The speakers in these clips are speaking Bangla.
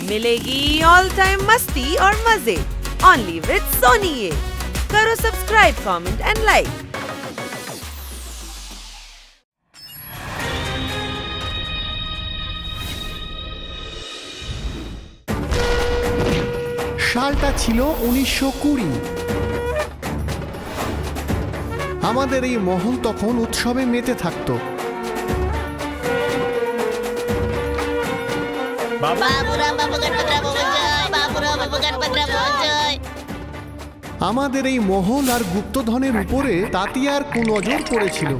मिलेगी ऑल टाइम मस्ती और मजे ओनली विद सोनी। ये करो सब्सक्राइब, कमेंट एंड लाइक। সালটা ছিল 1920। আমাদের এই মহল তখন উৎসবে মেতে থাকতো। আমাদের এই মহল আর গুপ্তধনের উপরে তাতিয়ার কুনজর পড়েছিল।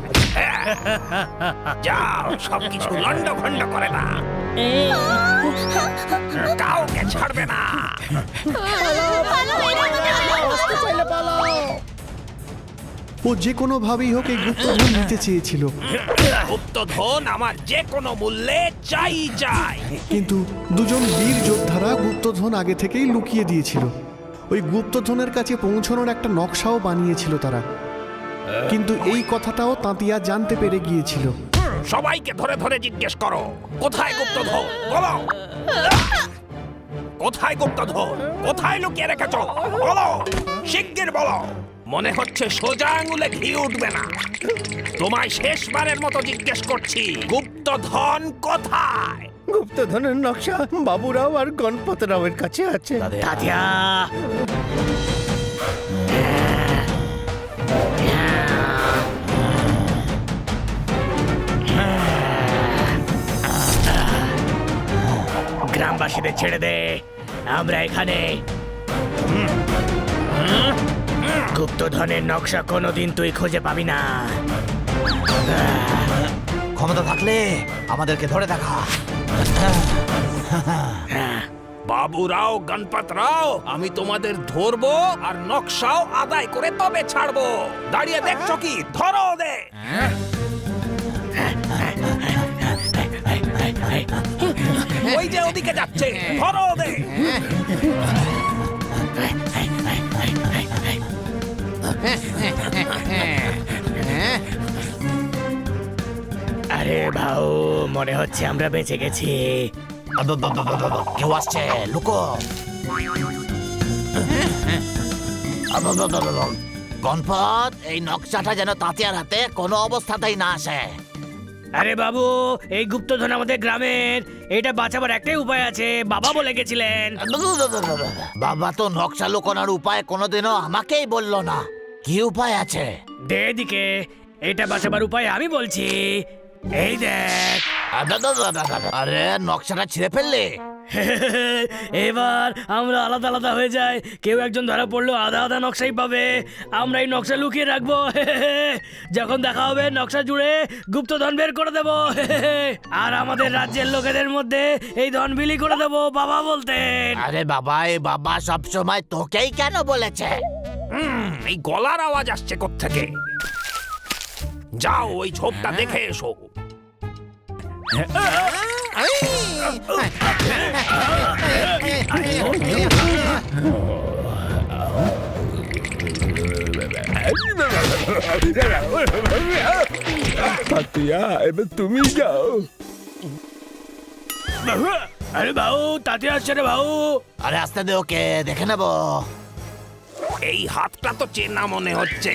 যাও, সবকিছু লন্ডভন্ড করে না, কাউকে ছাড়বে না। ও যে কোনো ভাবেই হোক এই গুপ্তধন নিতে চেয়েছিল। গুপ্তধন আমার যে কোনো মূল্যে চাই চাই। কিন্তু দুজন বীর যোদ্ধারা গুপ্তধন আগে থেকেই লুকিয়ে দিয়েছিল। ওই গুপ্তধনের কাছে পৌঁছানোর একটা নকশাও বানিয়েছিল তারা। কিন্তু এই কথাটাও তাঁতিয়া জানতে পেরে গিয়েছিল। সবাইকে ধরে ধরে জিজ্ঞেস করো, কোথায় গুপ্তধন? বলো, কোথায় গুপ্তধন? কোথায় লুকিয়ে রেখেছো? বলো, শিগগির বলো। মনে হচ্ছে সোজা আঙুলে ঘি উঠবে না। তোমায় শেষবারের মতো জিজ্ঞেস করছি, গুপ্তধন কোথায়? গুপ্তধনের নকশা বাবুরাও আর গণপতরাওয়ের কাছে আছে। তাতিয়া, গ্রামবাসীদের ছেড়ে দে, আমরা এখানে। গুপ্তধনের নকশা কোনোদিন তুই খুঁজে পাবি না। ক্ষমতা থাকলে আমাদেরকে ধরে দেখা। বাবুরাও, গণপতরাও, আমি তোমাদের ধরবো আর নকশাও আদায় করে তবে ছাড়বো। দাঁড়িয়ে দেখছো কি? ধরো দে। ওই যে ওদিকে যাচ্ছে, ধরো দে। আরে ভাও, মনে হচ্ছে আমরা বেঁচে গেছি। কেউ আসছে, লুকো। গণপত, এই নকশাটা যেন তাতিয়ার হাতে কোনো অবস্থাতেই না আসে। আরে বাবু, এই গুপ্তধন আমাদের গ্রামের, এটা বাঁচাবার একটাই উপায় আছে, বাবা বলে গেছিলেন। বাবা তো নকশা লুকোনোর উপায় কোনোদিনও আমাকেই বললো না। কি উপায় আছে? দে এদিকে, এটা বাঁচাবার উপায় আমি বলছি। এই দেখ। আরে নকশাটা ছিঁড়ে ফেললে। এবার আমরা আলাদা আলাদা হয়ে যাই, কেউ একজন ধরা পড়লো আধা আধা নকশাই পাবে। আমরা এই নকশা লুকিয়ে রাখবো। যখন দেখা হবে নকশা জুড়ে গুপ্তধন বের করে দেবো। আর আমাদের রাজ্যের লোকেদের মধ্যে এই ধন বিলি করে দেবো, বাবা বলতেন। আরে বাবা, এই বাবা সবসময় তোকেই কেন বলেছে? এই গলার আওয়াজ আসছে কোত্থেকে? যাও, ওই ঝোপটা দেখে এসো। তাতিয়া, এবার তুমি যাও। আরে ভাউ, তাতে আসছে রে ভাউ। আরে আসতে দে, ওকে দেখে নেবো। এই হাতটা তো চেনা মনে হচ্ছে।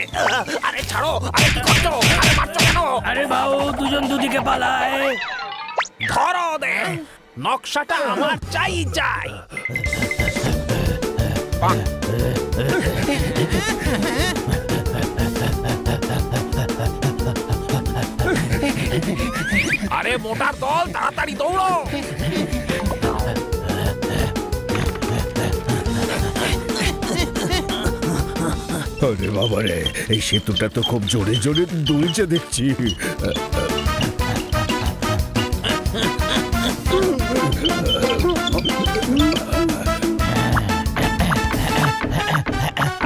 আরে ছাড়ো, আরে কি করছো? আরে মারছো কেন? আরে ভাউ, দুজন দুদিকে পালায়। ধরো দে, নকশাটা আমার চাই চাই। আরে মোটার দল, তাড়াতাড়ি দৌড়ো। আরে বাবা রে, এই সেতুটা তো খুব জোরে জোরে দুলছে দেখছি।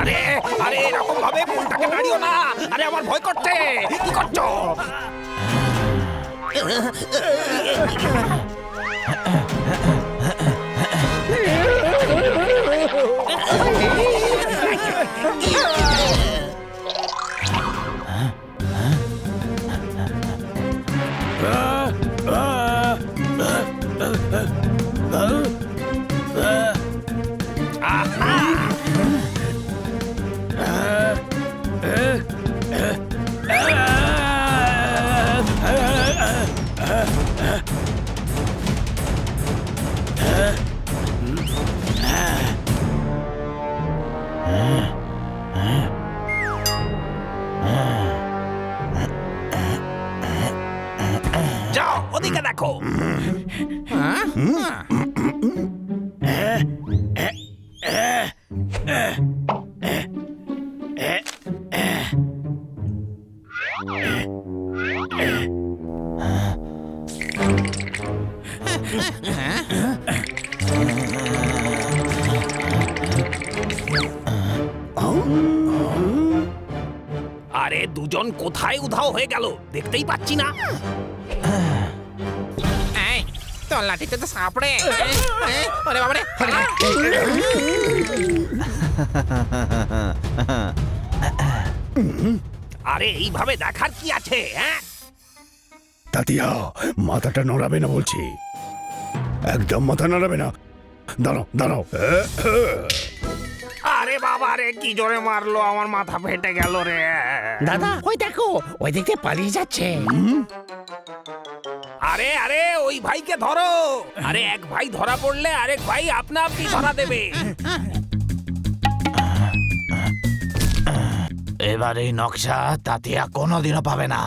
আরে আরে, এরকম ভাবে পুলটাকে নাড়িও না। আরে আমার ভয় করছে। কি করছো? যাও ওদিকে দেখো। আরে দুজন কোথায় উধাও হয়ে গেল দেখতেই পাচ্ছি না। এই তোর লাঠিতে তো সাপড়ে। ওরে বাবারে, আরে এইভাবে দেখার কি আছে? হ্যাঁ, তাতিয়া মাথাটা নড়াবে না বলছি, একদম মাথা নড়াবে না। দাঁড়াও দাঁড়াও। আরে বাবা রে, কি জোরে মারলো, আমার মাথা ফেটে গেল রে। দাদা ওই দেখো, ওই দিকে পালিয়ে যাচ্ছে। আরে আরে ওই ভাইকে ধরো। আরে এক ভাই ধরা পড়লে আরেক ভাই আপনা আপনি ধরা দেবে। এবার এই নকশা তাতিয়া কোনোদিনও পাবে না।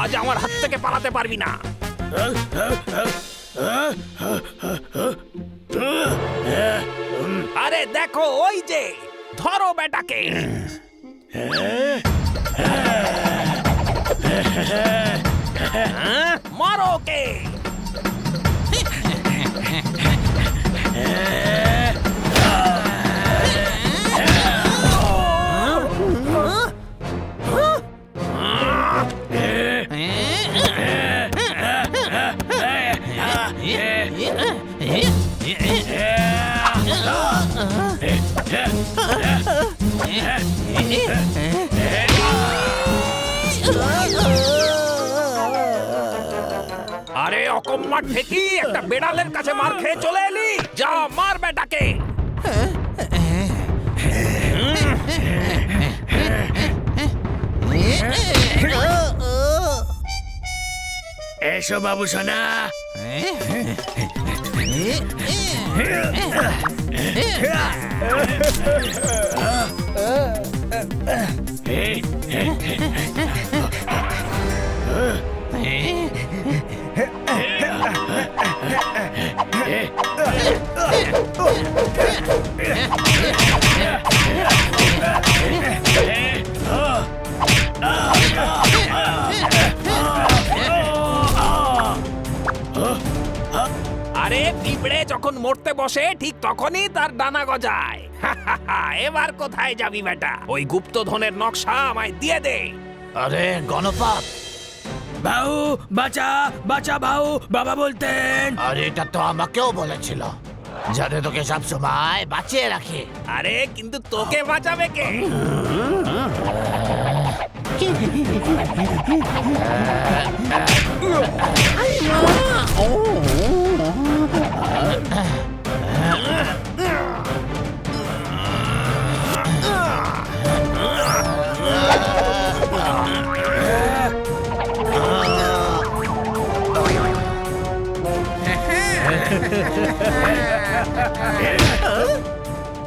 আজ আমার হাত থেকে পালাতে পারবি না। আরে দেখো ওই যে, ধরো বেটাকে। মারো ওকে। আরে অকম্মার ঠেকি, একটা বেড়ালের কাছে মার খেয়ে চলে এলি। যা মার বেটাকে। এসো বাবু সোনা। আরে পিঁপড়ে যখন মরতে বসে ঠিক তখনই তার ডানা গজায়। এবার কোথায় যাবি বেটা? ওই গুপ্তধনের নকশা আমায় দিয়ে দে। আরে গণপত, বাউ বাঁচা বাঁচা বাউ, বাবা বলতেন। আর এটা তো আমাকেও বলেছিল, যাতে তোকে সব সময় বাঁচিয়ে রাখে। আরে কিন্তু তোকে বাঁচাবে কে?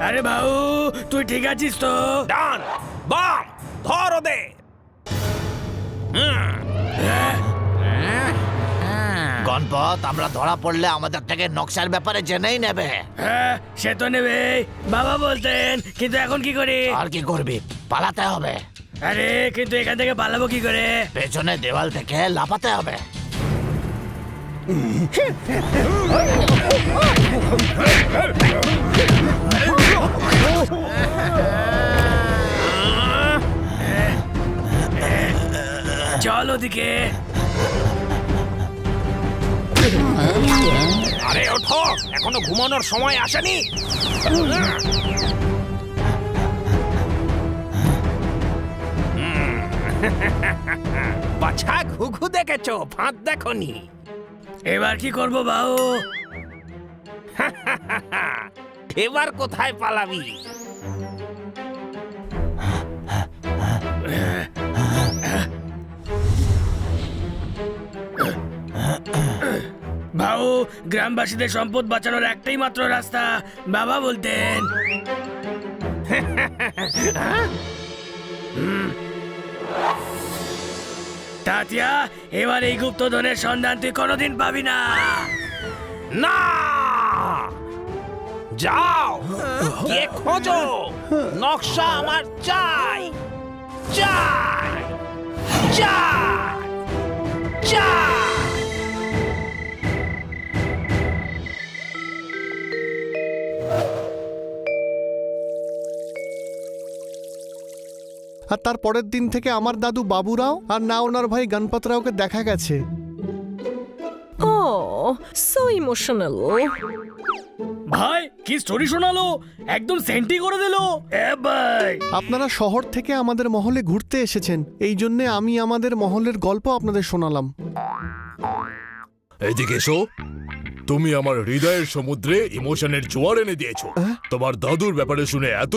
আরে বাউ, তুই ঠিক আছিস তো? ডান বাম ধর ওদের। গণপত, আমরা ধরা পড়লে আমাদের থেকে নকশার ব্যাপারে জেনেই নেবে। হ্যাঁ, সে তো নেবে, বাবা বলতেন। কিন্তু এখন কি করি? আর কি করবি? পালাতে হবে। আরে কিন্তু এখান থেকে পালাবো কি করে? পেছনে দেওয়াল থেকে লাফাতে হবে। চল ওদিকে। আরে ওঠো, এখনো ঘুমানোর সময় আসেনি। বাছা ঘুঘু দেখেছো, ফাঁদ দেখনি। এবার কি করব বাবু? এবার কোথায় পালাবি? বাবু, গ্রামবাসীদের সম্পদ বাঁচানোর একটাই মাত্র রাস্তা বাবা বলতেন। তাতিয়া, এবার এই গুপ্তধনের সন্ধান তুই কোনোদিন পাবি না। না, যাও কে খোঁজো, নকশা আমার চাই চাই চাই চাই। আর তার পরের দিন থেকে আমার দাদু বাবুরাও আর না ওনার ভাই গণপতরাওকে দেখা গেছে। Oh, so emotional. ভাই কি স্টোরি শোনালো, একদম সেন্টি করে দিল। এ ভাই, আপনারা শহর থেকে আমাদের মহলে ঘুরতে এসেছেন, এই জন্যে আমি আমাদের মহলের গল্প আপনাদের শোনালাম। এদিকে এসো। তুমি আমার হৃদয়ের সমুদ্রে ইমোশনের জোয়ার এনে দিয়েছো। তোমার দাদুর ব্যাপারে শুনে এত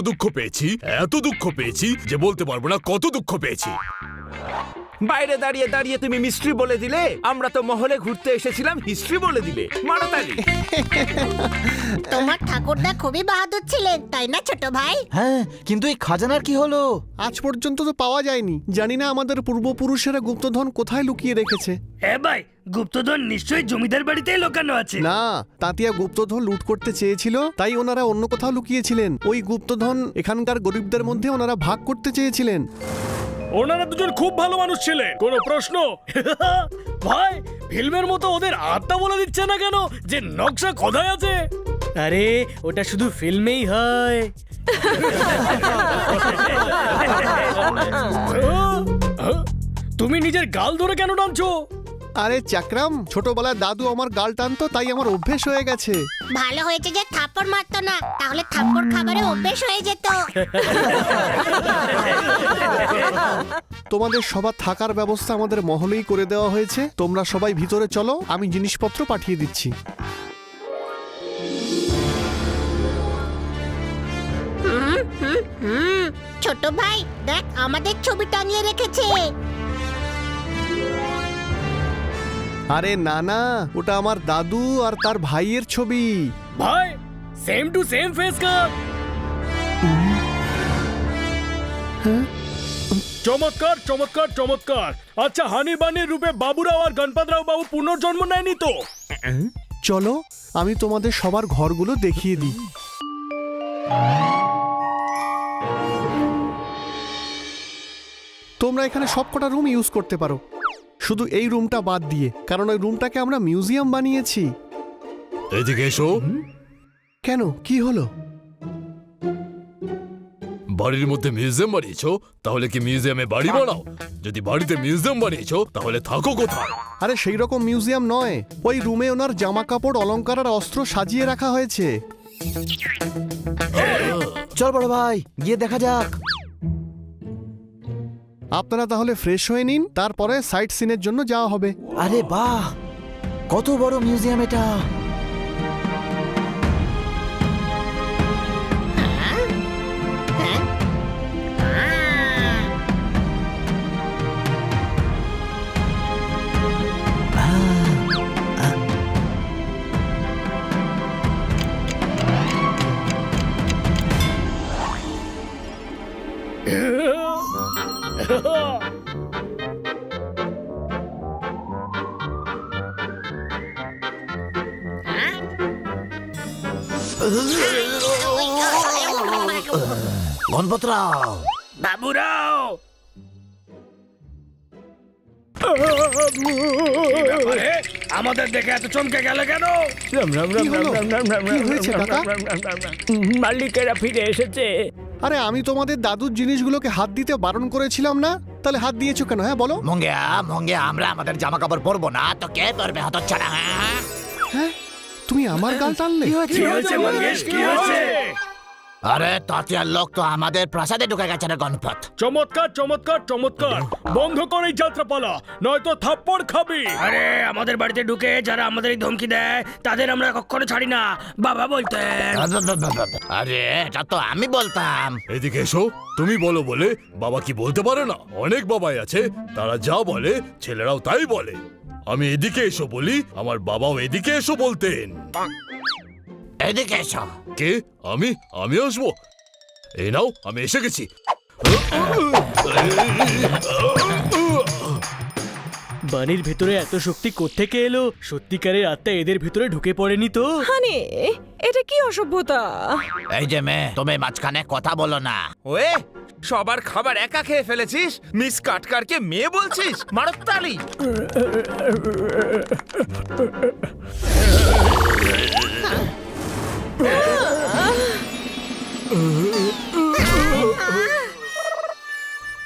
দুঃখ পেয়েছি যে বলতে পারবো না কত দুঃখ পেয়েছি। বাইরে দাঁড়িয়ে দাঁড়িয়ে তুমি মিস্ট্রি বলে দিলে, আমরা তো মহলে ঘুরতে এসেছিলাম হিস্ট্রি বলে দিলে। মারো তালি। তোমার ঠাকুরদা খুবই বাহাদুর ছিলেন, তাই না ছোট ভাই? হ্যাঁ, কিন্তু এই খাজানার কি হলো? আজ পর্যন্ত তো পাওয়া যায়নি। জানি না আমাদের পূর্বপুরুষেরা গুপ্তধন কোথায় লুকিয়ে রেখেছে। এ ভাই, গুপ্তধন নিশ্চয়ই জমিদার বাড়িতেই লুকানো আছে। না, তাঁতিয়া গুপ্তধন লুট করতে চেয়েছিল, তাই ওনারা অন্য কোথাও লুকিয়েছিলেন। ওই গুপ্তধন এখানকার গরিবদের মধ্যে ওনারা ভাগ করতে চেয়েছিলেন। ওনারা দুজন খুব ভালো মানুষ ছিলেন, কোনো প্রশ্ন? ভাই, ফিল্মের মতো ওদের আত্মা বলে দিচ্ছে না কেন যে নকশা কোথায় আছে? আরে ওটা শুধু ফিল্মেই হয়। তুমি নিজের গাল ধরে কেন টানছো? আরে চাকরাম, ছোটবেলায় দাদু আমার গাল টানতো, তাই আমার অভ্যেস হয়ে গেছে। ভালো হয়েছে যে থাপ্পড় মারতো না, তাহলে থাপ্পড় খাবারে অভ্যেস হয়ে যেত। তোমাদের সবার থাকার ব্যবস্থা আমাদের মহলেই করে দেওয়া হয়েছে। তোমরা সবাই ভিতরে চলো, আমি জিনিসপত্র পাঠিয়ে দিচ্ছি। ছোট ভাই দেখ, আমাদের ছবি টাঙিয়ে রেখেছে। আরে না না, ওটা আমার দাদু আর তার ভাইয়ের ছবি। ভাই, সেম টু সেম ফেস কাট। চমৎকার চমৎকার চমৎকার। আচ্ছা, হানি বানির রূপে বাবুরাও আর গণপতরাও বাবু পুনর্জন্ম নেয়নি তো? চলো, আমি তোমাদের সবার ঘরগুলো দেখিয়ে দিই। তোমরা এখানে সবকটা রুম ইউজ করতে পারো, শুধু এই রুমটা বাদ দিয়ে, কারণ ওই রুমটাকে আমরা মিউজিয়াম বানিয়েছি। এদিকে এসো। কেন, কি হলো? বাড়ির মধ্যে মিউজিয়াম বানিয়েছো, তাহলে কি মিউজিয়ামে বাড়ি বানাও? যদি বাড়িতে মিউজিয়াম বানিয়েছো, তাহলে থাকো কোথায়? আরে সেই রকম মিউজিয়াম নয়, ওই রুমে ওনার জামা কাপড়, অলংকার আর অস্ত্র সাজিয়ে রাখা হয়েছে। চল বড় ভাই, গিয়ে দেখা যাক। আপনারা তাহলে ফ্রেশ হয়ে নিন, তারপরে সাইট সিনের জন্য যাওয়া হবে। আরে বাহ, কত বড় মিউজিয়াম এটা! গণপতরাও, বাবুরাও, আমাদের দেখে এত চমকে গেল কেন? কি হলো? কি হয়েছে কাকা? মালিকেরা ফিরে এসেছে। আরে আমি তোমাদের দাদুর জিনিসগুলোকে হাত দিতে বারণ করেছিলাম না? তাহলে হাত দিয়েছো কেন? হ্যাঁ বলো। মঙ্গিয়া, আমরা আমাদের জামা কাপড় পরবো না তো কে পরবে হতচ্ছাড়া? হ্যাঁ, তুমি আমার গাল টানলে? কি হয়েছে মঙ্গেশ, কি হয়েছে? আরে তাতিয়ার লোক তো আমাদের প্রাসাদে ঢুকে গেছে রে গণপত। চমৎকার চমৎকার চমৎকার, বন্ধ কর এই যাত্রাপালা, নয়তো থাপ্পড় খাবি। আরে আমাদের বাড়িতে ঢুকে যারা আমাদের এই ধমকি দেয় তাদের আমরা কখনো ছাড়ি না, বাবা বলতেন। আরে এটা তো আমি বলতাম। এদিকে এসো, তুমি বলো বলে বাবা কি বলতে পারে না? অনেক বাবাই আছে, তারা যা বলে ছেলেরাও তাই বলে। আমি এদিকে এসো বলি, আমার বাবাও এদিকে এসো বলতেন। এদিকে এসো। কে? আমি আসবো? এই নাও, আমি এসে গেছি। বাণীর ভেতরে এত শক্তি কোত্থেকে এলো? সত্যিকারের আত্মা এদের ভেতরে ঢুকে পড়েনি তো? হানি, এটা কি অসভ্যতা? এই যে মেয়ে, তুমি মাঝখানে কথা বলো না। ওয়ে, সবার খাবার একা খেয়ে ফেলেছিস, মিস কাটকারকে মেয়ে বলছিস? মারো তালি।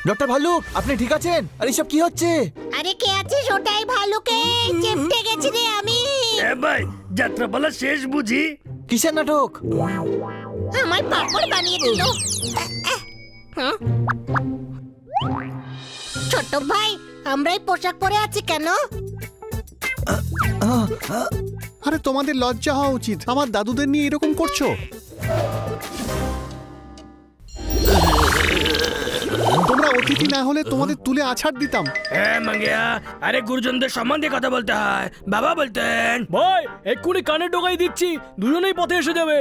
ডক্টর ভাল্লুক, আপনি ঠিক আছেন? আর এসব কি হচ্ছে? আরে কে আছিস? ওটাই ভালুকে চেপটে গেছি রে আমি। এ ভাই, যাত্রাপালা শেষ বুঝি? কিসের নাটক? আমার পাপড় বানিয়ে দিল। ছোট ভাই, আমরাই পোশাক পরে আছি কেন? আরে তোমাদের লজ্জা হওয়া উচিত, আমার দাদুদের নিয়ে এরকম করছো। তোমরা অতিথি না হলে তোমাদের তুলে আছাড় দিতাম। হ্যাঁ মাঙ্গিয়া, আরে গুরুজনদের সম্মান দিয়ে কথা বলতে হয়, বাবা বলতেন। ভাই এক্ষুনি কানে ঢোকাই দিচ্ছি, দুজনেই পথে এসে যাবে।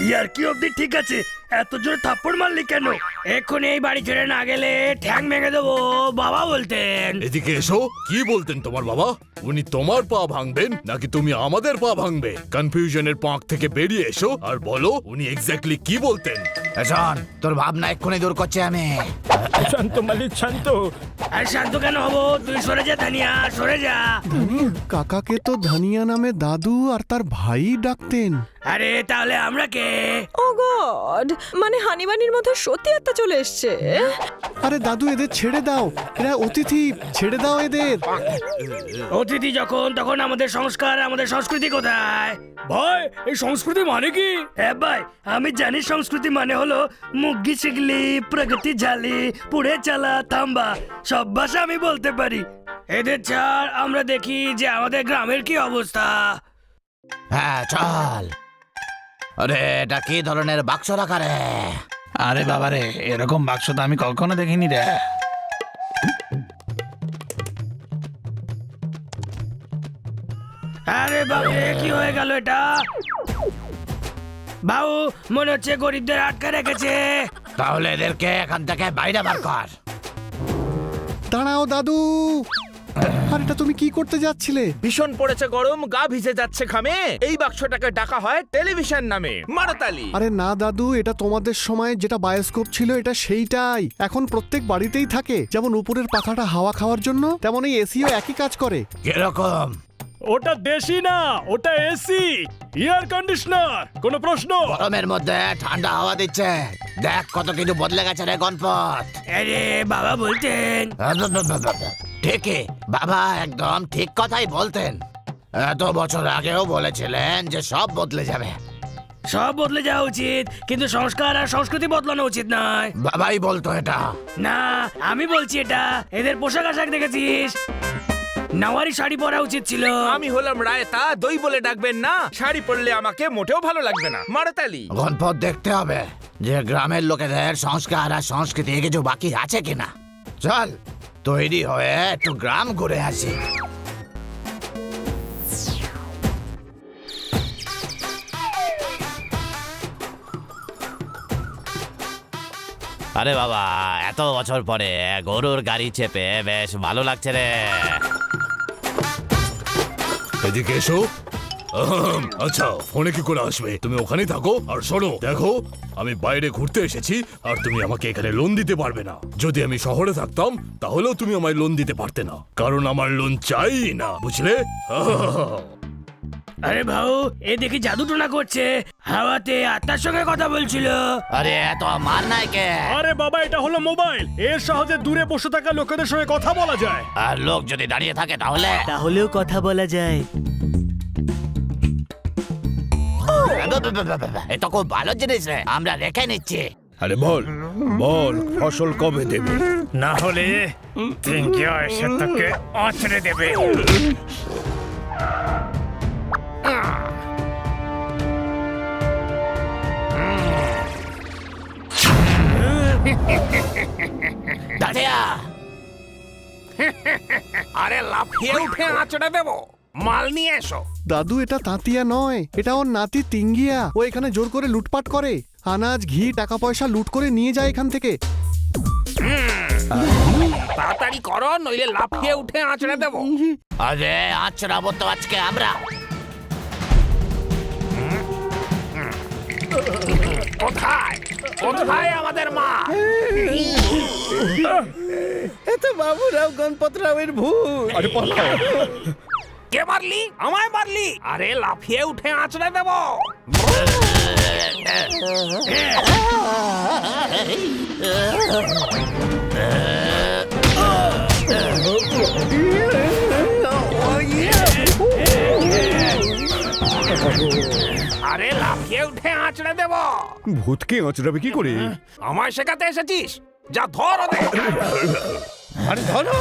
ইয়ার কি অবধি ঠিক আছে, এত জোরে থাপ্পড় মারলি কেন? এক্ষুনি এই বাড়ি ছেড়ে না গেলে ঠ্যাং ভেঙে দেবো, বাবা বলতেন। এদিকে এসো, কি বলতেন তোমার বাবা? উনি তোমার পা ভাঙবেন নাকি তুমি আমাদের পা ভাঙবে? কনফিউশনের পাঁক থেকে বেরিয়ে এসো আর বলো উনি এক্স্যাক্টলি কি বলতেন। শোন, তোর ভাবনা এক্ষুনি দূর করছে আমি। শান্ত মালিক, শান্ত। আর শান্ত কেন হবো? তুই সরে যা ধানিয়া, সরে যা। কাকাকে তো ধানিয়া নামে দাদু আর তার ভাই ডাকতেন। আরে তাহলে আমরা কে? ও গড, মানে হানিবানির মধ্যে সত্যি আত্মা চলে এসছে। আরে দাদু, এদের ছেড়ে দাও, এরা অতিথি, ছেড়ে দাও এদের। অতিথি যখন, তখন আমাদের সংস্কার, আমাদের সংস্কৃতি কোথায়? ভাই এই সংস্কৃতি মানে কি? হ্যাঁ ভাই, আমি জানি সংস্কৃতি মানে হলো মুগ্গি শিখলি, প্রগতি ঝালি, পুড়ে চালা, থাম্বা, সব ভাষা আমি বলতে পারি। এদের ছাড়, আমরা দেখি যে আমাদের গ্রামের কি অবস্থা। হ্যাঁ চল। আরে এটা কি ধরনের বাক্স রাখা রে? আরে বাবা রে, এরকম বাক্স তো আমি কখনো দেখিনি রে। আরে বাবা, কি হয়ে গেল এটা? বাবু, মনে হচ্ছে গরিবদের আটকে রেখেছে। তাহলে এদেরকে এখান থেকে বাইরে বার কর। দাঁড়াও দাদু, আর এটা তুমি কি করতে যাচ্ছিলে? ভীষণ পড়েছে গরম, গা ভিজে যাচ্ছে ঘামে। এই বাক্সটাকে ডাকা হয় টেলিভিশন নামে। মারো তালি। আরে না দাদু, এটা তোমাদের সময় যেটা বায়োস্কোপ ছিল এটা সেইটাই। এখন প্রত্যেক বাড়িতেই থাকে। যেমন উপরের পাখাটা হাওয়া খাওয়ার জন্য, তেমন এই এসিও একই কাজ করে। কিরকম? ওটা দেশি না, ওটা এসি, এয়ার কন্ডিশনার। কোনো প্রশ্ন? গরমের মধ্যে ঠান্ডা হাওয়া দিচ্ছে। দেখ কত কিছু বদলে গেছে রে গণপত। আরে বাবা বলতেন। ঠিকই, বাবা একদম ঠিক কথাই বলতেন। এত বছর আগেও বলেছিলেন যে সব বদলে যাবে। সব বদলে যাওয়া উচিত, কিন্তু সংস্কার আর সংস্কৃতি বদলানো উচিত নয়। বাবাই বলতো এটা। না, আমি বলছি এটা। এদের পোশাক আশাক দেখেছিস? নাওয়ারি শাড়ি পরা উচিত ছিল। আমি হলাম রায়তা, দই বলে ডাকবেন না। শাড়ি পরলে আমাকে মোটেও ভালো লাগবে না। মারো তালি। গণপত দেখতে হবে যে গ্রামের লোকেদের সংস্কার আর সংস্কৃতি কিছু বাকি আছে কিনা। চল তৈরি হয়ে একটু গ্রাম ঘুরে আসি। আরে বাবা, এত বছর পরে গরুর গাড়ি চেপে বেশ ভালো লাগছে রে। এদিকে এসো। আচ্ছা, ফোনে কি করে আসবে? তুমি ওখানেই থাকো। আর শোনো, দেখো আমি বাইরে ঘুরতে এসেছি আর তুমি আমাকে এখানে লোন দিতে পারবে না। যদি আমি শহরে থাকতাম তাহলেও তুমি আমায় লোন দিতে পারতে না, কারণ আমার লোন চাই না, বুঝলে? আরে ভাউ, এ দেখি জাদু টোনা করছে, হাওয়াতে আত্মার সঙ্গে কথা বলছিল। আরে এত মার নাই কে? আরে বাবা, এটা হলো মোবাইল, এর সহজে দূরে বসে থাকা লোকেদের সঙ্গে কথা বলা যায়। আর লোক যদি দাঁড়িয়ে থাকে তাহলে? তাহলেও কথা বলা যায়। এ তো খুব ভালো জিনিস রে, আমরা রেখে নিচ্ছি। আরে বল বল, ফসল কবে দেবে? না হলে টিঙ্কিয়া এসে তোকে আছড়ে দেবে। দাদিয়া, আরে লাফিয়ে উঠে আঁচড়ে দেবো, মাল নিয়ে এসো। দাদু, এটা তাঁতিয়া নয়, এটা ওর নাতি তিঙ্গিয়া। ও এখানে জোর করে লুটপাট করে, আনাজ ঘি টাকা পয়সা লুট করে নিয়ে যায় এখান থেকে। তাড়াতাড়ি করো, নইলে লাফিয়ে উঠে আঁচড়ে দেবো। আরে আছড়াবো তো আজকে আমরা। কোথায় কোথায় আমাদের মা? এত বাবুরাও গণপতরাওয়ের ভূত। আরে পালাও। কে মারলি? আমায় মারলি? আরে লাফিয়ে উঠে আঁচড়ে দেবো। আরে লাফিয়ে উঠে আঁচড়ে দেবো। ভূতকে আঁচড়াবে কি করে? আমায় শেখাতে এসেছিস? যা ধর ওদের। আরে ধরো।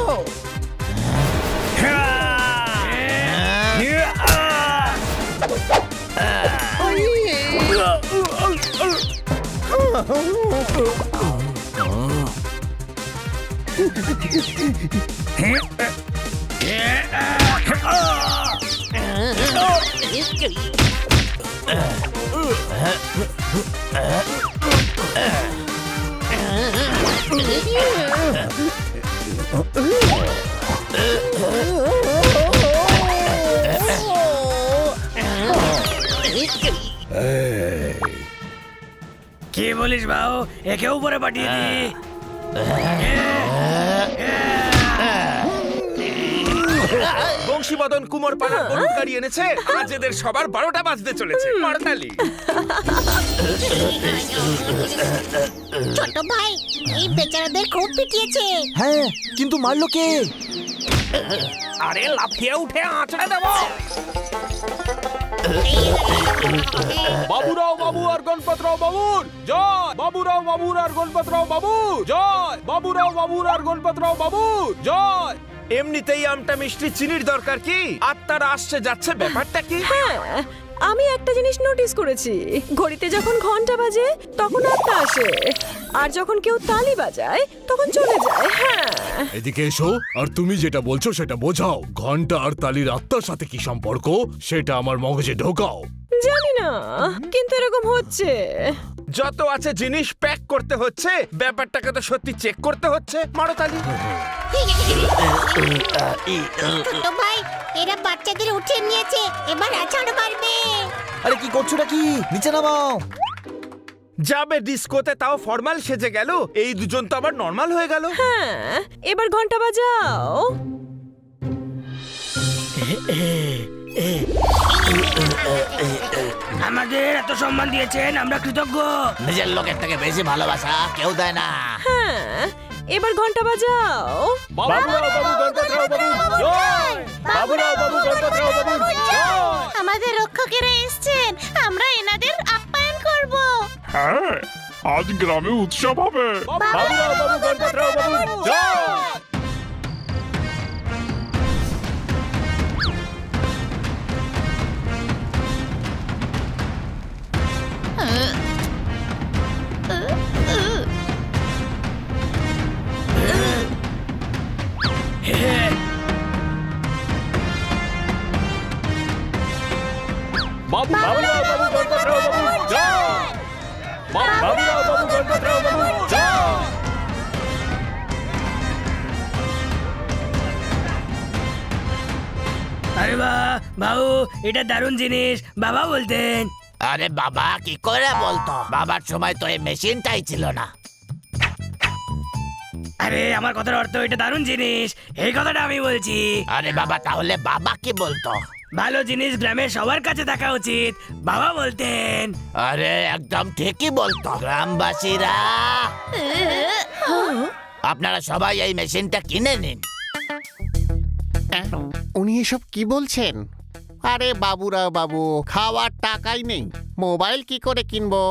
কি বলিস ভাও, একে উপরে পাঠিয়ে দি। বংশীবদন কুমার পাড়ার গরুর গাড়ি এনেছে, আজ এদের সবার 12টা বাজতে চলেছে। মারতালি। ছোট ভাই, এই বেচারাদের খুব পিটিয়েছে। হ্যাঁ, কিন্তু মারলো কে? আরে লাফিয়ে উঠে আঁচড়ে দেবো। বাবুরাও বাবু আর গণপতরাও বাবুর জয়। বাবুরাও বাবুর আর গণপতরাও বাবু জয়। বাবুরাও বাবুর আর গণপতরাও বাবু জয়। এমনিতেই আমটা মিষ্টি চিনির দরকার কি? আত্মারা আসছে যাচ্ছে, ব্যাপারটা কি? হ্যাঁ, আমি একটা জিনিস নোটিস করেছি, ঘড়িতে যখন ঘন্টা বাজে তখন আত্মা আসে, আর যখন কেউ তালি বাজায় তখন চলে যায়। হ্যাঁ, এদিকে এসো, আর তুমি যেটা বলছো সেটা বোঝাও। ঘন্টা আর তালির আত্মার সাথে কি সম্পর্ক সেটা আমার মগজে ঢোকাও। জানি না, কিন্তু এরকম হচ্ছে। যত আছে জিনিস প্যাক করতে হচ্ছে, ব্যাপারটাকে তো সত্যি চেক করতে হচ্ছে। মারো তালি। ছোট ভাই, এরা বাচ্চাদের উঠিয়ে নিয়েছে, এবার আছাড় মারবে। আরে কি করছোটা কি? নিচে নামাও। যাবে ডিস্কোতে, তাও ফর্মাল সেজে গেল। এই দুজন তো আবার নর্মাল হয়ে গেল। হ্যাঁ, এবার ঘন্টা বাজাও। আমাদের এত সম্মান দিয়েছেন, আমরা কৃতজ্ঞ। নিজের লোকের থেকে বেশি ভালোবাসা কেউ দেয় না। হ্যাঁ, এবার ঘন্টা বাজাও। বাবুরাও বাবু গণপতরাও বাবু জয়। বাবুরাও বাবু গণপতরাও বাবু জয়। আমাদের রক্ষকেরা এসেছেন, আমরা এনাদের আপ্যায়ন করব। হ্যাঁ, আজ গ্রামে উৎসব হবে। বাবুরাও বাবু গণপতরাও বাবু জয়। বাবুরাও বাবু গণপতরাও বাবু জয়। বাবুরাও বাবু গণপতরাও বাবু জয়। আরে বাহ বাবু, এটা দারুণ জিনিস, বাবা বলতেন। আরে বাবা কি করে বলতো? বাবার সময় তো এই মেশিনটাই ছিল না। আরে আমার কথার অর্থ এটা দারুণ জিনিস, এই কথাটা আমি বলছি। আরে বাবা, তাহলে বাবা কি বলতো? ভালো জিনিস গ্রামের সবার কাছে থাকা উচিত, বাবা বলতেন। আরে একদম ঠিকই বলতো। গ্রামবাসীরা, আপনারা সবাই এই মেশিনটা কিনে নিন। উনি এসব কি বলছেন? আরে বাবুরা বাবু, খাওয়ার টাকাই নেই, মোবাইল কি করে কিনবো?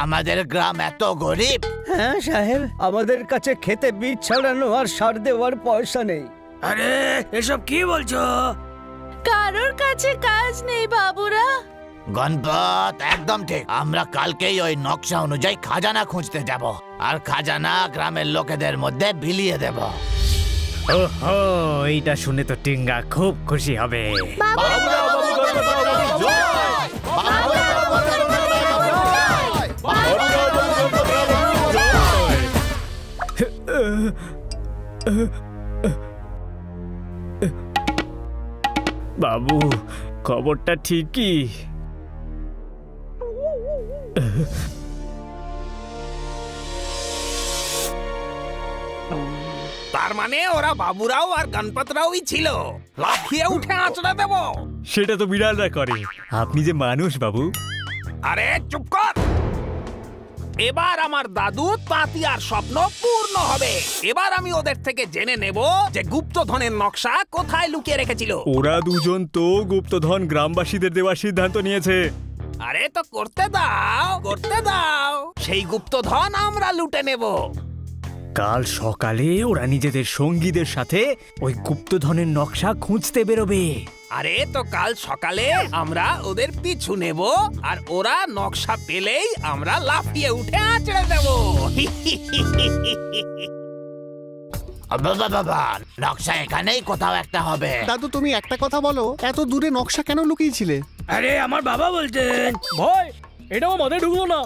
আমাদের গ্রাম এত গরিব। হ্যাঁ সাহেব, আমাদের কাছে খেতে বীজ ছাড়ানো আর সার দেওয়ার পয়সা নেই। আরে এসব কি বলছো? কারোর কাছে কাজ নেই বাবুরা। গণপত একদম ঠিক। আমরা কালকেই ওই নকশা অনুযায়ী খাজানা খুঁজতে যাব, আর খাজানা গ্রামের লোকেদের মধ্যে বিলিয়ে দেব। ওহো, এইটা শুনে তো টিঙ্গা খুব খুশি হবে। বাবু, খবরটা ঠিকই। তার মানে ওরা বাবুরাও আর গণপতরাওই ছিল। লাফিয়ে উঠে আঁচড়া দেব। সেটা তো বিড়ালরা করে, আপনি যে মানুষ বাবু। আরে চুপ কর। এবার আমার দাদু তাতিয়ার স্বপ্ন পূর্ণ হবে। এবার আমি ওদের থেকে জেনে নেব যে গুপ্তধনের নকশা কোথায় লুকিয়ে রেখেছিল। ওরা দুজন তো গুপ্তধন গ্রামবাসীদের দেওয়ার সিদ্ধান্ত নিয়েছে। আরে তো করতে দাও, করতে দাও। সেই গুপ্তধন আমরা লুটে নেব। কাল সকালে ওরা নিজেদের সঙ্গীদের সাথে ওই গুপ্তধনের নকশা খুঁজতে বেরোবে। আরে তো কাল সকালে আমরা ওদের পিছু নেব, আর ওরা নকশা পেলেই আমরা লাফিয়ে উঠে আঁচড়ে দেব। বাবা, নকশা এখানেই কোথাও একটা হবে। দাদু তুমি একটা কথা বলো, এত দূরে নকশা কেন লুকিয়েছিলে? আরে আমার বাবা বলছেন। ভয়, এটাও মাথায় ঢুকলো না।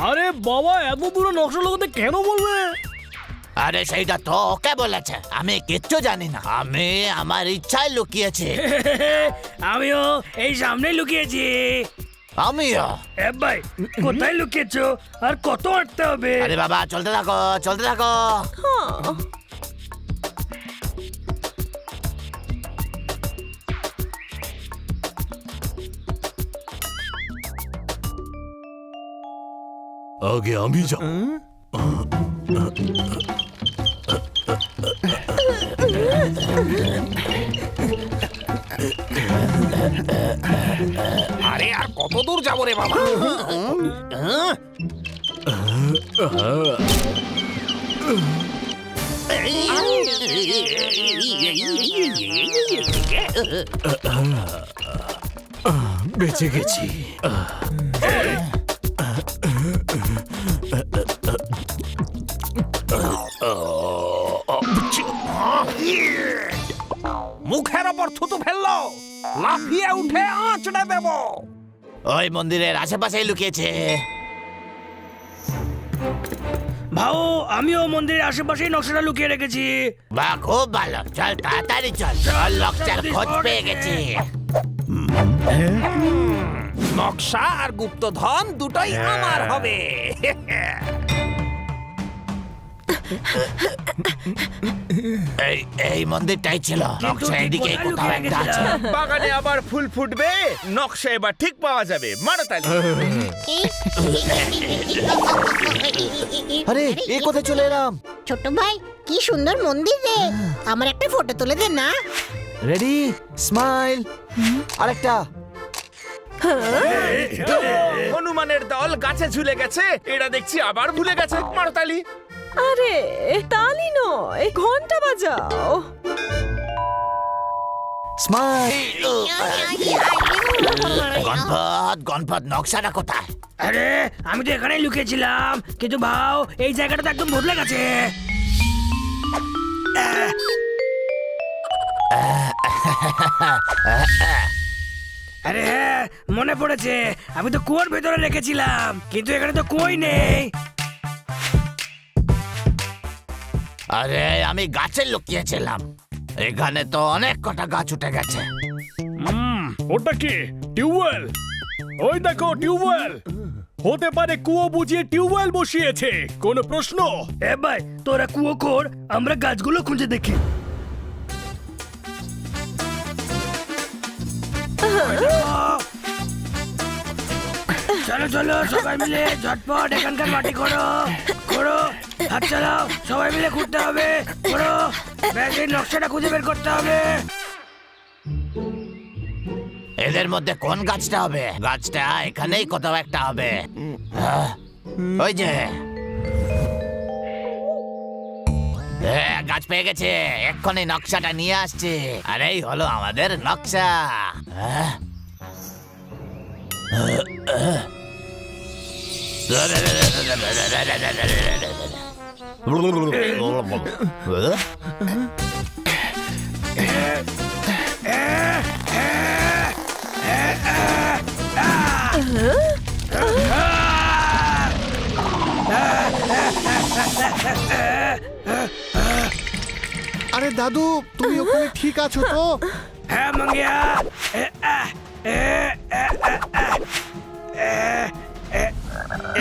আরে বাবা, এত দূরে নকশা লোকতে কেন বলবে? আরে সেইটা তো ওকে বলেছে, আমি কিচ্ছু জানি না। আমি আমার ইচ্ছায় লুকিয়েছি। আমিও এই সামনে লুকিয়েছি। আমিও। এ ভাই, কোথায় লুকিয়েছো আর কত আটতে হবে? আরে বাবা, চলতে থাকো, চলতে থাকো। আগে আমি যাব। আরে আর কত দূর যাবো রে বাবা? বেঁচে গেছি। মুখের ওপর থুতু ফেললো, লাফিয়ে উঠে আঁচড়ে দেব। ওই মন্দিরের আশেপাশেই লুকিয়েছে। ভাও, আমিও মন্দিরের আশেপাশেই নকশাটা লুকিয়ে রেখেছি। বাহ, খুব ভালো। চল তাড়াতাড়ি চল, চল, নকশার খোঁজ পেয়ে গেছি। নকশা আর গুপ্তধন দুটোই আমার হবে। এই মন্দিরটাই ছিল। নকশা এদিকে কোথাও একটা আছে। বাগানে আবার ফুল ফুটবে, নকশা এবার ঠিক পাওয়া যাবে। মারো তালি। আরে এ কোথায় চলে এলাম? ছোট ভাই, কি সুন্দর মন্দির রে। আমার একটা ফটো তুলে দে না। রেডি, স্মাইল, আরেকটা। হনুমানের দল গাছে ঝুলে গেছে, এরা দেখছি আবার ভুলে গেছে। মারো তালি। আরে তালি নয়, ঘন্টা বাজাও। স্মাইল। গণপত নকশাটা কোথায়? আরে আমি তো এখানেই লুকিয়েছিলাম, কিন্তু ভাও এই জায়গাটা তো একদম বদলে গেছে। আরে হ্যাঁ, মনে পড়েছে। আমি তো কুয়োর ভেতরে রেখেছিলাম, কিন্তু এখানে তো কুয়োই নেই। আরে আমি গাছে লুকিয়েছিলাম, এখানে তো অনেক কটা গাছ উঠে গেছে। ওটা কি টিউবওয়েল? ওই দেখো টিউবওয়েল। হতে পারে কুয়ো বুঝিয়ে টিউবওয়েল বসিয়েছে। কোনো প্রশ্ন? এ ভাই, তোরা কুয়ো কর, আমরা গাছগুলো খুঁজে দেখি। চলো চলো, সবাই মিলে ঝটপট এখানকার মাটি করো, করো, হাত চালাও। সবাই মিলে খুঁজতে হবে, করো। ব্যাগের নকশাটা খুঁজে বের করতে হবে। এদের মধ্যে কোন গাছটা হবে? গাছটা এখানেই কোথাও একটা হবে। ওই যে গাছ পেয়ে গেছে, এক্ষুনি নকশাটা নিয়ে আসছে। আর এই হলো আমাদের নকশা। আরে দাদু, তুমি ওখানে ঠিক আছো তো? হ্যাঁ মাঙ্গিয়া,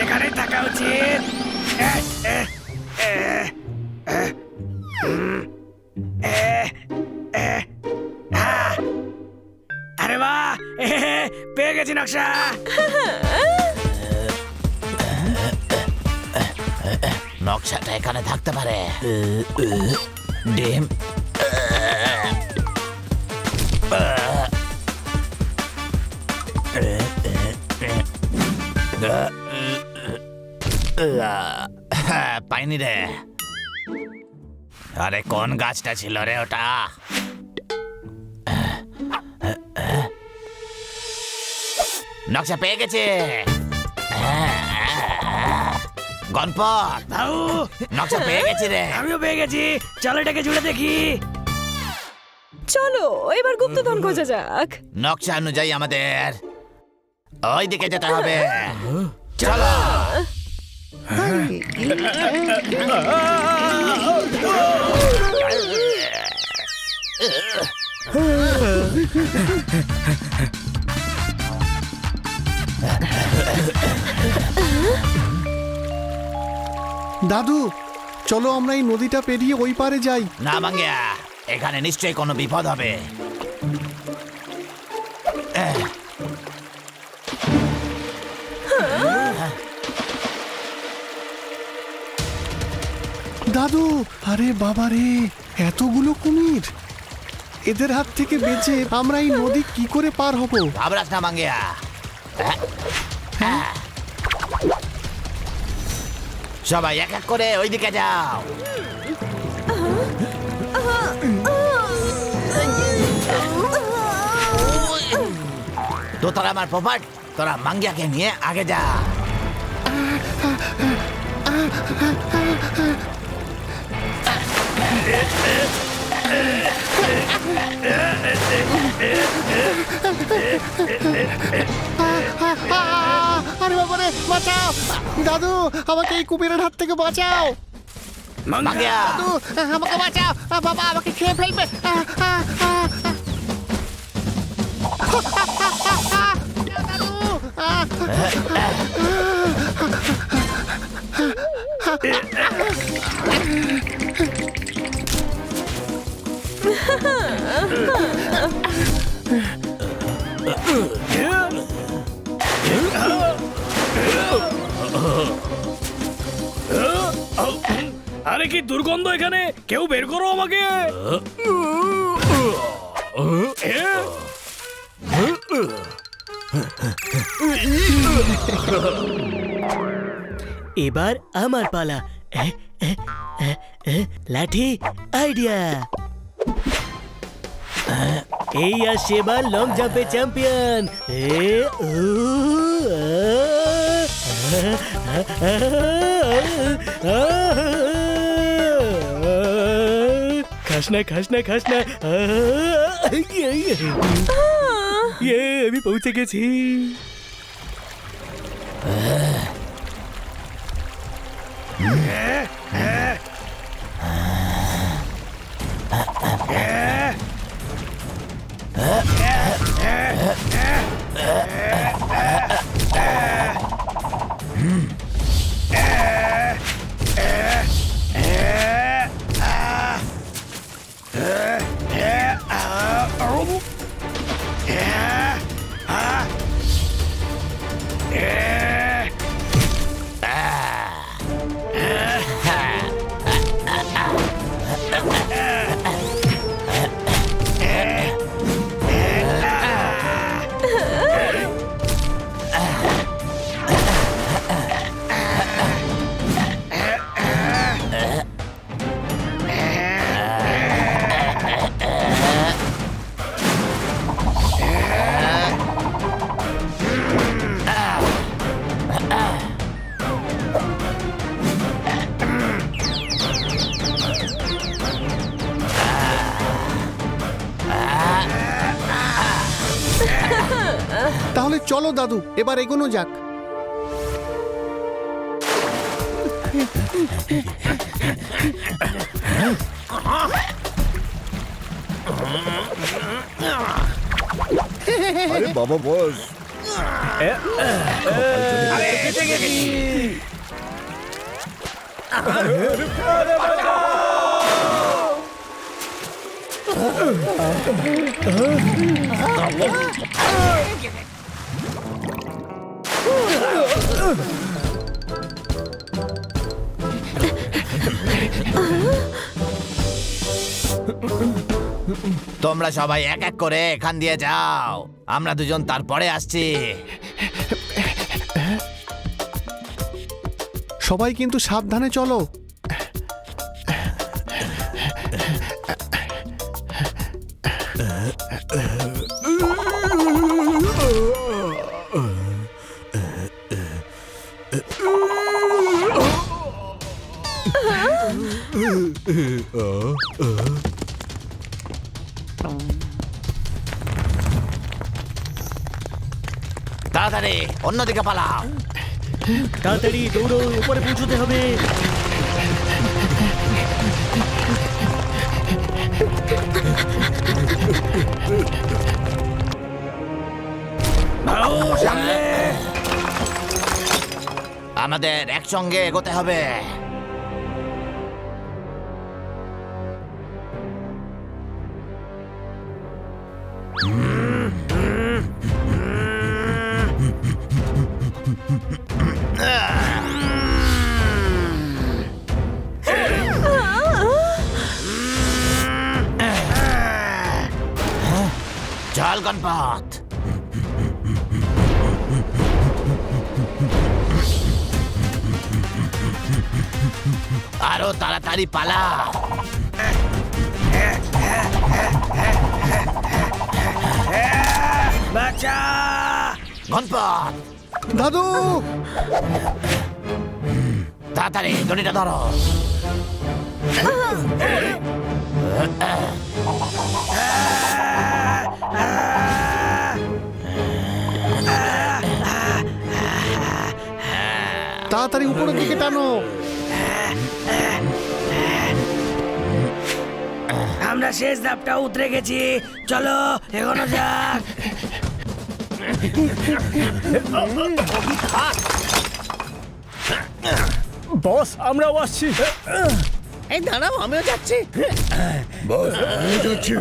এখানেই থাকা উচিত। আরে বাহ, পেয়ে গেছি নকশা। নকশাটা এখানে থাকতে পারে। ডিম পাইনি রে। আরে কোন গাছটা ছিল রে ওটা? নকশা পেয়ে গেছে। গণপত, বাবু, নকশা পেয়ে গেছি রে। আমিও পেয়ে গেছি। চলো এটাকে জুড়ে দেখি। চলো এবার গুপ্তধন খোঁজা যাক। নকশা অনুযায়ী আমাদের ওই দিকে যেতে হবে। চলো। দাদু, চলো আমরা এই নদীটা পেরিয়ে ওই পারে যাই। না মাঙ্গিয়া, এখানে নিশ্চয়ই কোনো বিপদ হবে। দাদু, আরে বাবা রে, এতগুলো কুমির! এদের হাত থেকে বেঁচে আমরা এই নদী কি করে পার হব? ঘাবড়াস না মাঙ্গিয়া। সবাই এক এক করে ওইদিকে যাও। তো তোরা আমার প্রপার্ট, তোরা মাঙ্গিয়াকে নিয়ে আগে যা। আরে বাবা রে, বাঁচাও! দাদু, আমাকে এই কুমিরের হাত থেকে বাঁচাও! মাঙ্গিয়া, দাদু, আমাকে বাঁচাও! বাবা আমাকে খেয়ে ফেলবে! আরে কি দুর্গন্ধ এখানে! কেউ বের করো আমাকে। এবার আমার পালা। লাঠি আইডিয়া। এই আসছে এবার লং জাম্পে চ্যাম্পিয়ন। খাসনা খাসনা খাসনা। আমি পৌঁছে গেছি। চলো দাদু, এবার এগোনো যাক। আরে বাবা বস, তোমরা সবাই এক এক করে এখান দিয়ে যাও, আমরা দুজন তারপরে আসছি। সবাই কিন্তু সাবধানে চলো। তাড়াতাড়ি অন্যদিকে পালাও। তাড়াতাড়ি দৌড়ো, উপরে পৌঁছতে হবে। আমাদের একসঙ্গে এগোতে হবে। চল গণপত। আরো তাড়াতাড়ি পালা। বাচ্চা গণপত, দাদু, তাড়াতাড়ি দড়িটা ধরো। তাড়াতাড়ি উপরের দিকে টানো। আমরা শেষ ধাপটা উতরে গেছি, চলো এগোনো যাক। বস আমরাও আসছি। এই দাঁড়াও, আমিও যাচ্ছি। বস আমি যাচ্ছি।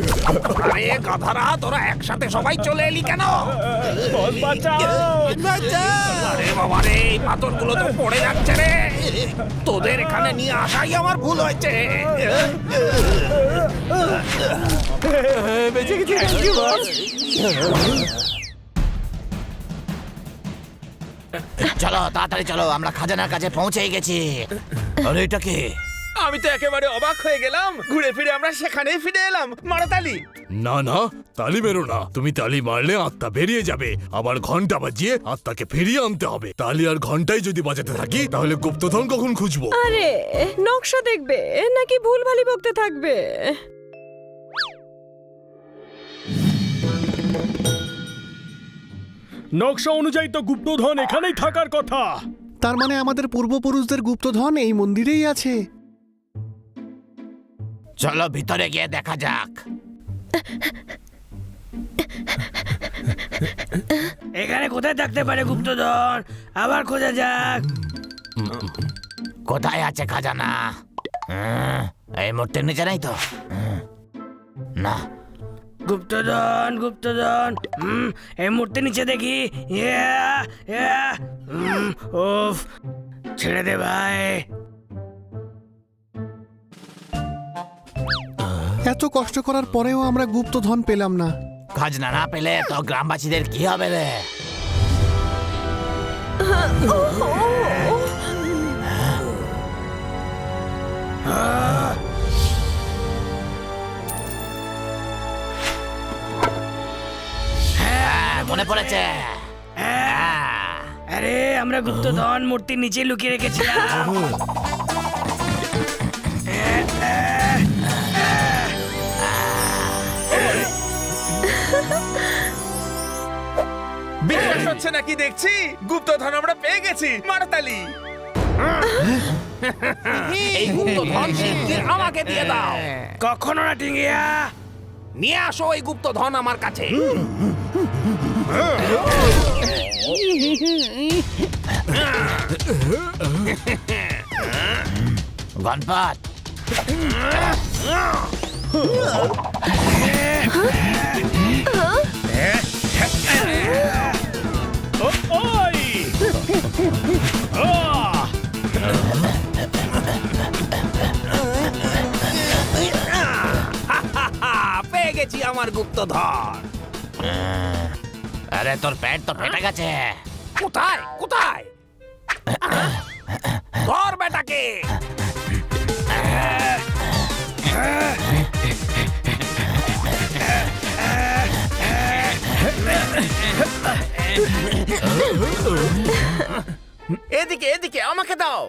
আরে গাধারা, তোরা একসাথে সবাই চলে এলি কেন? বস বাঁচাও। আরে বাবা রে, এই পাথরগুলো তো পড়ে যাচ্ছে রে। তোদের এখানে নিয়ে আসাই আমার ভুল হয়েছে। বেঁচে গেছি, thank you, বস। চলো তাড়াতাড়ি চলো, আমরা খাজানার কাছে পৌঁছেই গেছি। আরে এটা কি? আমি তো একেবারে অবাক হয়ে গেলাম, ঘুরে ফিরে আমরা সেখানেই ফিরে এলাম। মারা তালি। না না, তালি মেরো না। তুমি তালি মারলে আত্মা বেরিয়ে যাবে, আবার ঘন্টা বাজিয়ে আত্মাকে ফিরিয়ে আনতে হবে। তালি আর ঘন্টাই যদি বাজাতে থাকি তাহলে গুপ্তধন কখন খুঁজবো? আরে নকশা দেখবে নাকি ভুলভালি বকতে থাকবে? নকশা অনুযায়ী তো গুপ্তধন এখানেই থাকার কথা। তার মানে আমাদের পূর্বপুরুষদের গুপ্তধন এই মন্দিরেই আছে। চলো ভিতরে গিয়ে দেখা যাক। এখানে কোথায় থাকতে পারে গুপ্তধন? আবার খোঁজা যাক। কোথায় আছে খাজানা? এই মূর্তির নিচে নেই তো? না, গুপ্তধন গুপ্তধন, এই মূর্তি নিচে দেখি। ওফ, ছেড়ে দে ভাই। এত কষ্ট করার পরেও আমরা গুপ্তধন পেলাম না। খাজনা না পেলে তো গ্রামবাসীদের কি হবে রে? মনে পড়েছে। আরে আমরা গুপ্তধন মূর্তির নিচে লুকিয়ে রেখেছিলাম। বেশ, বিশ্বাস হচ্ছে নাকি দেখছি গুপ্তধন আমরা পেয়ে গেছি, মারতালি। এই গুপ্তধন শিগগির আমাকে দিয়ে দাও। কখনো না টিঙ্গিয়া। নিয়ে আসো এই গুপ্তধন আমার কাছে। গণপত, পেয়ে গেছি আমার গুপ্তধন। আরে তোর পেট তো ফেটে গেছে। কোথায় কোথায়? ধর বেটাকে। এদিকে এদিকে আমাকে দাও।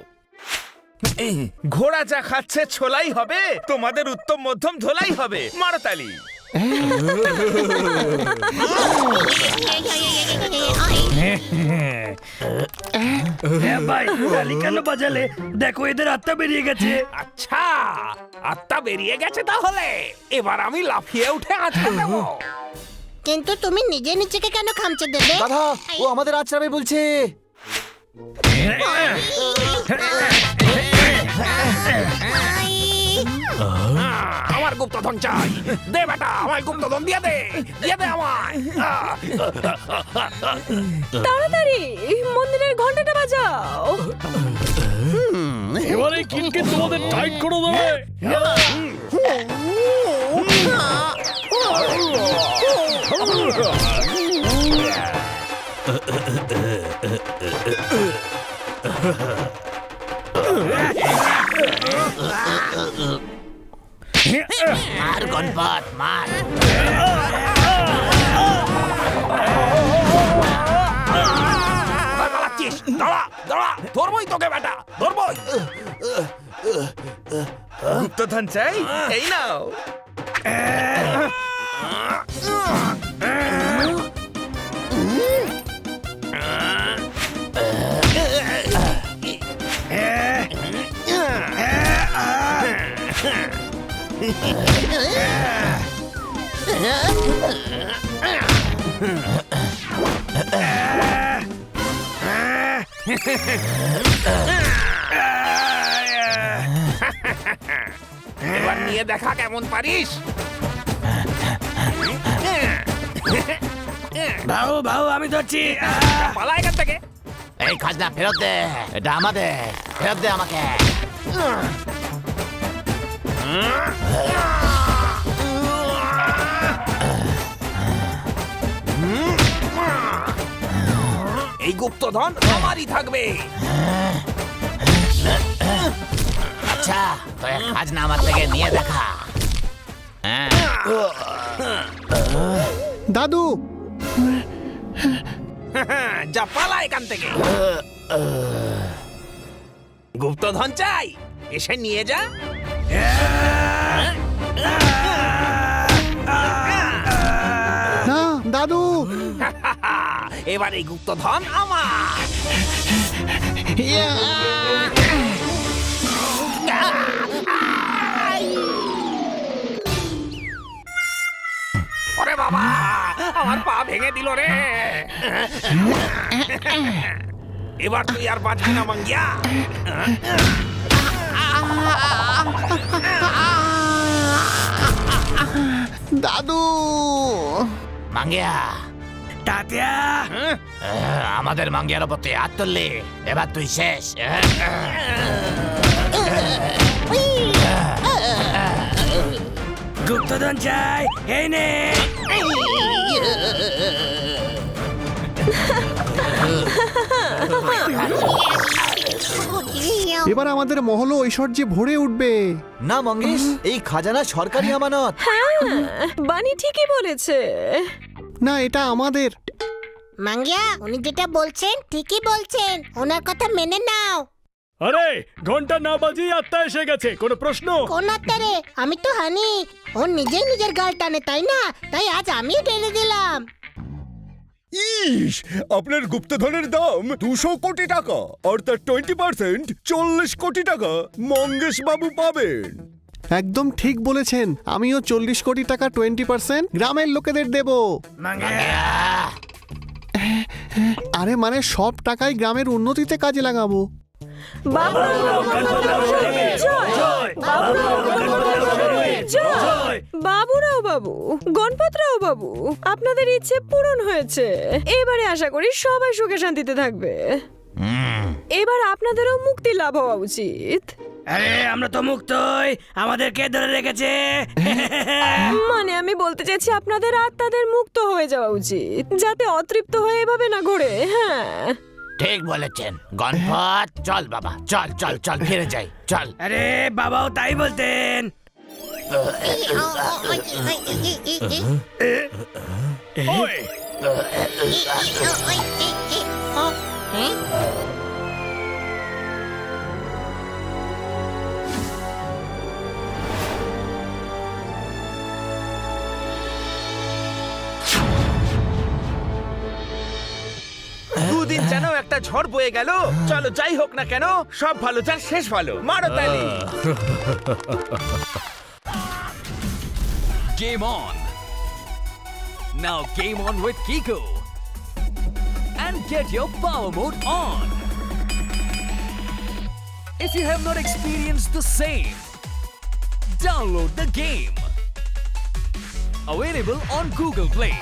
ঘোড়া যা খাচ্ছে ছোলাই হবে, তোমাদের উত্তম মধ্যম ধোলাই হবে, মারতালি। ভাই তালি কেন বাজালে? দেখো এদের আত্মা বেরিয়ে গেছে। আচ্ছা, আত্মা বেরিয়ে গেছে তাহলে এবার আমি লাফিয়ে উঠে আছড়ে দেব। কিন্তু তুমি নিজে নিজেকে কেন খামচে দেবে? দাদা, ও আমাদের আচরাবে বলছে। আমার গুপ্তধন চাই। দে বেটা, আমার গুপ্তধন দিয়ে দে, দিয়ে দে আমায়। তাড়াতাড়ি মন্দিরের ঘন্টাটা বাজাও। এবারে কিনকে তোমাদের টাইট করে দেবে। মার গণপত, মার। পালাচ্ছিস? দাঁড়া দাঁড়া, ধরবই তোকে বেটা, ধরবই। গুপ্তধন চাই? এই নাও। এবার নিয়ে দেখা কেমন পারিস। ভাও ভাও আমি ধরছি। পালা এখান থেকে। এই খাজনা ফেরত দে, এটা আমাদের। ফেরত দে আমাকে। এই গুপ্তধন আমারই থাকবে। আচ্ছা, তো এক খাজনা আমার থেকে নিয়ে দেখা। দাদু, যা পালা এখান থেকে। গুপ্তধন চাই, এসে নিয়ে যা। না দাদু। এবার এই গুপ্তধন আমার। ওরে বাবা, আমার পা ভেঙে দিল রে। এবার তুই আর বাঁচবি না মাঙ্গিয়া। দাদু, মাঙ্গিয়া, তাতিয়া আমাদের মাঙ্গিয়ার ওপর তুই হাত তুললি, এবার তুই শেষ। গুপ্তধন চাই, এই নে। এবার আমাদের মহল ঐশ্বর্যে ভরে উঠবে। না মঙ্গেশ, এই খাজানা সরকারি আমানত। হ্যাঁ, বানি ঠিকই বলেছে। না, এটা আমাদের। মাঙ্গিয়া, উনি যেটা বলছেন ঠিকই বলছেন, ওনার কথা মেনে নাও। আরে ঘন্টা না বাজিয়ে আত্মা এসে গেছে, কোনো প্রশ্ন? কোন আত্মারে? আমি তো হানি। ও নিজেই নিজের গাল টানে, তাই না? তাই আজ আমিও টেনে দিলাম। ইস, আপনার গুপ্তধনের দাম 200 কোটি টাকা, অর্থাৎ 20%, 40 কোটি টাকা মঙ্গেশ বাবু পাবেন। একদম ঠিক বলেছেন, আমিও 40 কোটি টাকা 20% গ্রামের লোকেদের দেব। আরে মানে সব টাকাই গ্রামের উন্নতিতে কাজে লাগাবো। বাবুরাও বাবু, গণপতরাও বাবু, আপনাদের ইচ্ছে পূরণ হয়েছে। এবারে আশা করি সবাই সুখে শান্তিতে থাকবে। এবার আপনাদেরও মুক্তি লাভ হওয়া উচিত। আরে আমরা তো মুক্তই, আমাদের কে ধরে রেখেছে? মানে আমি বলতে চাইছি আপনাদের আত্মাদের মুক্ত হয়ে যাওয়া উচিত, যাতে অতৃপ্ত হয়ে এভাবে না ঘোরে। হ্যাঁ, ঠিক বলেছেন গণপত। চল বাবা, চল চল চল, ফিরে যাই, চল। আরে বাবাও তাই বলতেন। দুদিন যেন একটা ঝড় বয়ে গেল। চলো যাই হোক না কেন, সব ভালো যার শেষ ভালো। মারো তালি। Game on! Now game on with Kiko! And get your power mode on! If you have not experienced the same, download the game! Available on Google Play.